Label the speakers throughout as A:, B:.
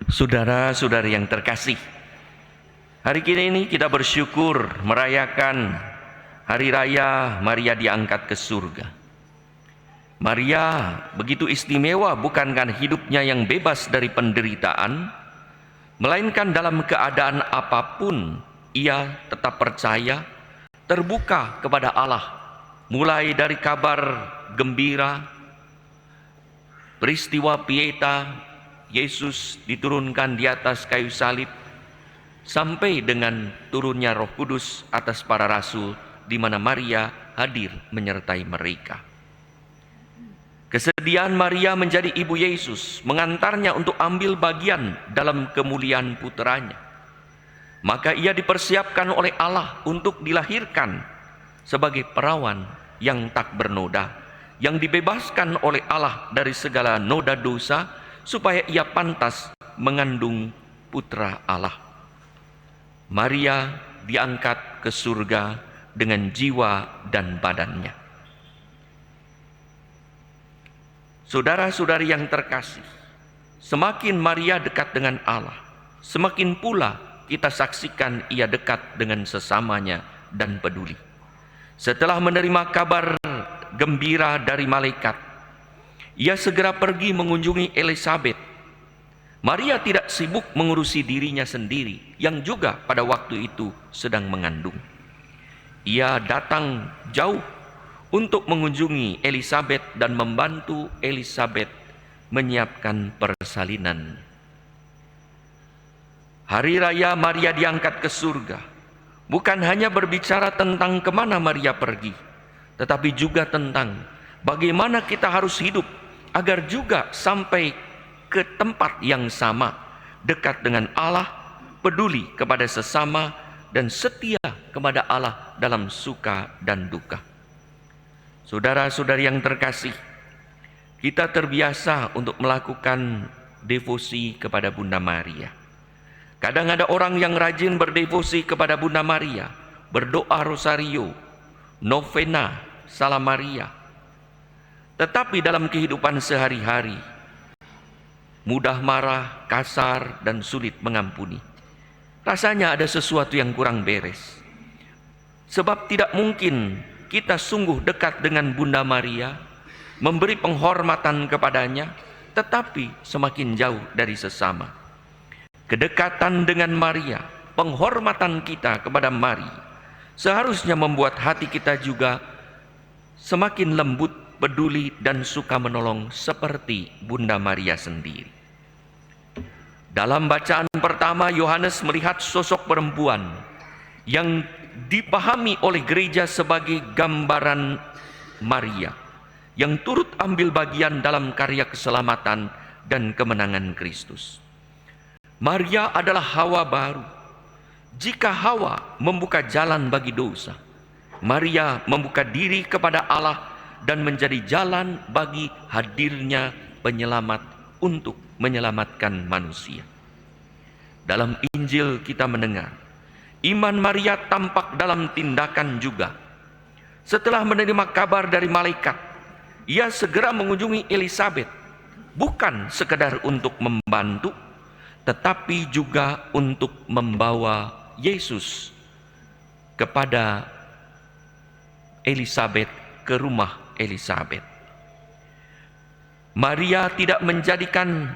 A: Saudara-saudari yang terkasih, hari ini kita bersyukur merayakan Hari Raya Maria diangkat ke surga. Maria begitu istimewa bukan karena hidupnya yang bebas dari penderitaan, melainkan dalam keadaan apapun ia tetap percaya, terbuka kepada Allah. Mulai dari kabar gembira, peristiwa Pieta, Yesus diturunkan di atas kayu salib, sampai dengan turunnya Roh Kudus atas para rasul, di mana Maria hadir menyertai mereka. Kesediaan Maria menjadi ibu Yesus, mengantarnya untuk ambil bagian dalam kemuliaan putranya. Maka ia dipersiapkan oleh Allah untuk dilahirkan sebagai perawan yang tak bernoda, yang dibebaskan oleh Allah dari segala noda dosa, supaya ia pantas mengandung putra Allah. Maria diangkat ke surga dengan jiwa dan badannya. Saudara-saudari yang terkasih, semakin Maria dekat dengan Allah, semakin pula kita saksikan ia dekat dengan sesamanya dan peduli. Setelah menerima kabar gembira dari malaikat, ia segera pergi mengunjungi Elisabet. Maria tidak sibuk mengurusi dirinya sendiri, yang juga pada waktu itu sedang mengandung. Ia datang jauh untuk mengunjungi Elisabet dan membantu Elisabet menyiapkan persalinan. Hari Raya Maria diangkat ke surga bukan hanya berbicara tentang kemana Maria pergi, tetapi juga tentang bagaimana kita harus hidup agar juga sampai ke tempat yang sama, dekat dengan Allah, peduli kepada sesama, dan setia kepada Allah dalam suka dan duka. Saudara-saudari yang terkasih, kita terbiasa untuk melakukan devosi kepada Bunda Maria. Kadang ada orang yang rajin berdevosi kepada Bunda Maria, berdoa rosario, novena, salam Maria. Tetapi dalam kehidupan sehari-hari, mudah marah, kasar, dan sulit mengampuni. Rasanya ada sesuatu yang kurang beres. Sebab tidak mungkin kita sungguh dekat dengan Bunda Maria, memberi penghormatan kepadanya, tetapi semakin jauh dari sesama. Kedekatan dengan Maria, penghormatan kita kepada Maria, seharusnya membuat hati kita juga semakin lembut, peduli, dan suka menolong seperti Bunda Maria sendiri. Dalam bacaan pertama, Yohanes melihat sosok perempuan yang dipahami oleh gereja sebagai gambaran Maria, yang turut ambil bagian dalam karya keselamatan dan kemenangan Kristus. Maria adalah Hawa baru. Jika Hawa membuka jalan bagi dosa, Maria membuka diri kepada Allah dan menjadi jalan bagi hadirnya penyelamat untuk menyelamatkan manusia. Dalam Injil kita mendengar, iman Maria tampak dalam tindakan juga. Setelah menerima kabar dari malaikat, ia segera mengunjungi Elisabet, bukan sekedar untuk membantu, tetapi juga untuk membawa Yesus kepada Elisabet, ke rumah Elisabet. Maria tidak menjadikan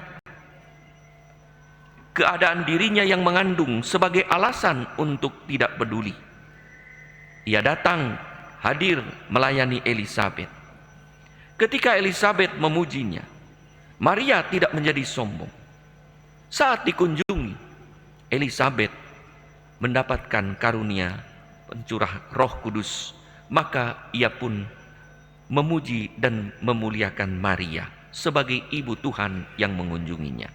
A: keadaan dirinya yang mengandung sebagai alasan untuk tidak peduli. Ia datang, hadir melayani Elisabet. Ketika Elisabet memujinya, Maria tidak menjadi sombong. Saat dikunjungi, Elisabet mendapatkan karunia pencurah Roh Kudus, maka ia pun memuji dan memuliakan Maria sebagai ibu Tuhan yang mengunjunginya.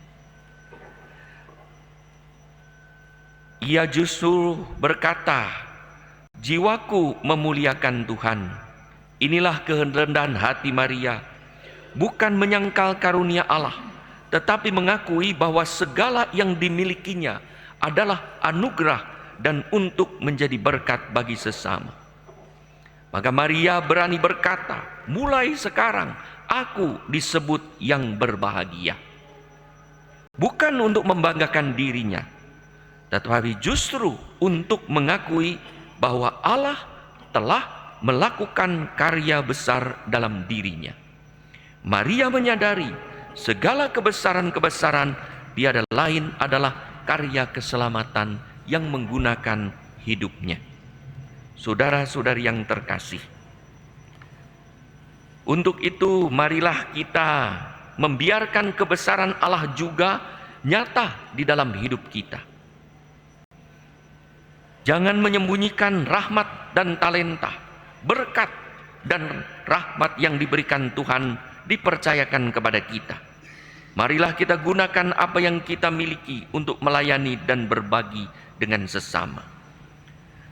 A: Ia justru berkata, "Jiwaku memuliakan Tuhan." Inilah kerendahan hati Maria, bukan menyangkal karunia Allah, tetapi mengakui bahwa segala yang dimilikinya adalah anugerah dan untuk menjadi berkat bagi sesama. Maka Maria berani berkata, "Mulai sekarang aku disebut yang berbahagia." bukan untuk membanggakan dirinya, tetapi justru untuk mengakui bahwa Allah telah melakukan karya besar dalam dirinya. Maria menyadari segala kebesaran-kebesaran tiada lain adalah karya keselamatan yang menggunakan hidupnya. Saudara-saudari yang terkasih, untuk itu marilah kita membiarkan kebesaran Allah juga nyata di dalam hidup kita. Jangan menyembunyikan rahmat dan talenta, berkat dan rahmat yang diberikan Tuhan dipercayakan kepada kita. Marilah kita gunakan apa yang kita miliki untuk melayani dan berbagi dengan sesama.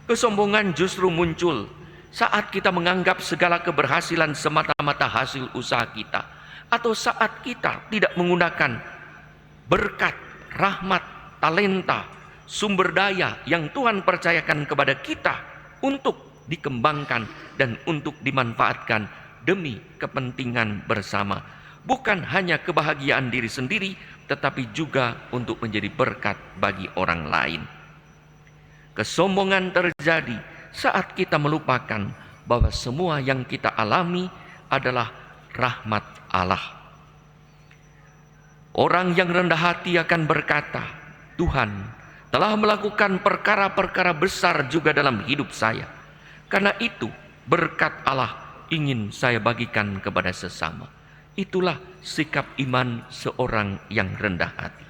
A: Kesombongan justru muncul saat kita menganggap segala keberhasilan semata-mata hasil usaha kita, atau saat kita tidak menggunakan berkat, rahmat, talenta, sumber daya yang Tuhan percayakan kepada kita untuk dikembangkan dan untuk dimanfaatkan demi kepentingan bersama. Bukan hanya kebahagiaan diri sendiri, tetapi juga untuk menjadi berkat bagi orang lain. Kesombongan terjadi saat kita melupakan bahwa semua yang kita alami adalah rahmat Allah. Orang yang rendah hati akan berkata, Tuhan telah melakukan perkara-perkara besar juga dalam hidup saya. Karena itu berkat Allah ingin saya bagikan kepada sesama. Itulah sikap iman seorang yang rendah hati.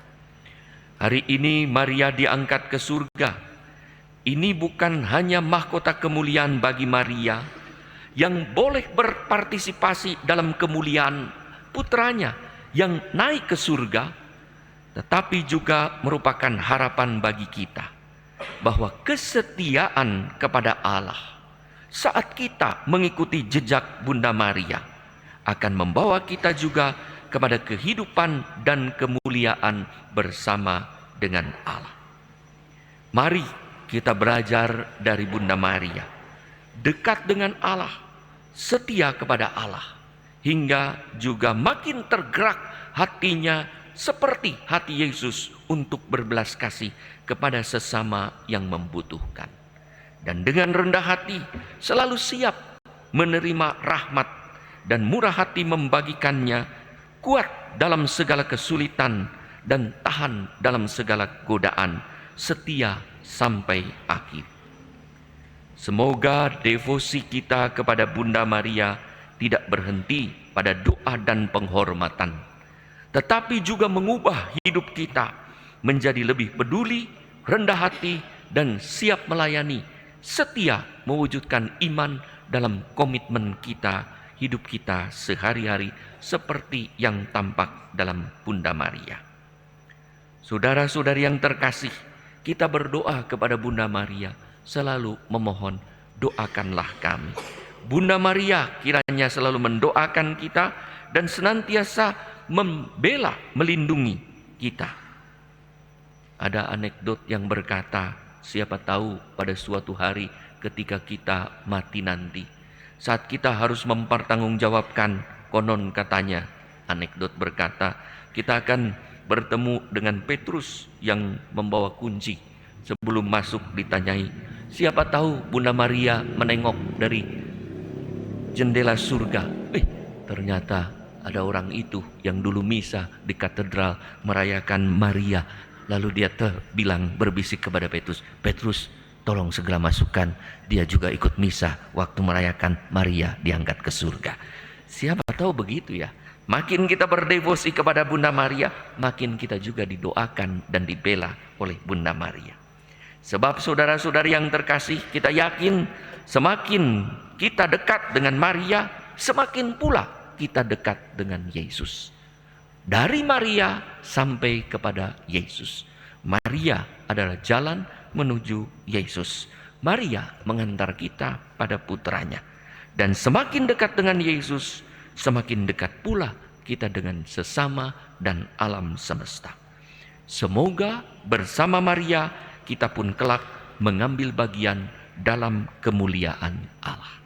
A: Hari ini Maria diangkat ke surga. Ini bukan hanya mahkota kemuliaan bagi Maria yang boleh berpartisipasi dalam kemuliaan putranya yang naik ke surga, tetapi juga merupakan harapan bagi kita bahwa kesetiaan kepada Allah saat kita mengikuti jejak Bunda Maria akan membawa kita juga kepada kehidupan dan kemuliaan bersama dengan Allah. Mari kita belajar dari Bunda Maria, dekat dengan Allah, setia kepada Allah, hingga juga makin tergerak hatinya seperti hati Yesus untuk berbelas kasih kepada sesama yang membutuhkan. Dan dengan rendah hati selalu siap menerima rahmat dan murah hati membagikannya, kuat dalam segala kesulitan dan tahan dalam segala godaan, setia sampai akhir. Semoga devosi kita kepada Bunda Maria tidak berhenti pada doa dan penghormatan, tetapi juga mengubah hidup kita menjadi lebih peduli, rendah hati, dan siap melayani, setia mewujudkan iman dalam komitmen kita, hidup kita sehari-hari seperti yang tampak dalam Bunda Maria. Saudara-saudari yang terkasih, kita berdoa kepada Bunda Maria, selalu memohon, doakanlah kami. Bunda Maria kiranya selalu mendoakan kita dan senantiasa membela, melindungi kita. Ada anekdot yang berkata, siapa tahu pada suatu hari ketika kita mati nanti, saat kita harus mempertanggungjawabkan, konon katanya, anekdot berkata, kita akan bertemu dengan Petrus yang membawa kunci. Sebelum masuk ditanyai, siapa tahu Bunda Maria menengok dari jendela surga. Ternyata ada orang itu yang dulu misa di katedral merayakan Maria. Lalu dia bilang, berbisik kepada Petrus, Petrus, tolong segera masukkan, dia juga ikut misa waktu merayakan Maria diangkat ke surga. Siapa tahu begitu ya. Makin kita berdevosi kepada Bunda Maria, makin kita juga didoakan dan dibela oleh Bunda Maria. Sebab saudara-saudari yang terkasih, kita yakin semakin kita dekat dengan Maria, semakin pula kita dekat dengan Yesus. Dari Maria sampai kepada Yesus. Maria adalah jalan menuju Yesus. Maria mengantar kita pada putranya. Dan semakin dekat dengan Yesus, semakin dekat pula kita dengan sesama dan alam semesta. Semoga bersama Maria kita pun kelak mengambil bagian dalam kemuliaan Allah.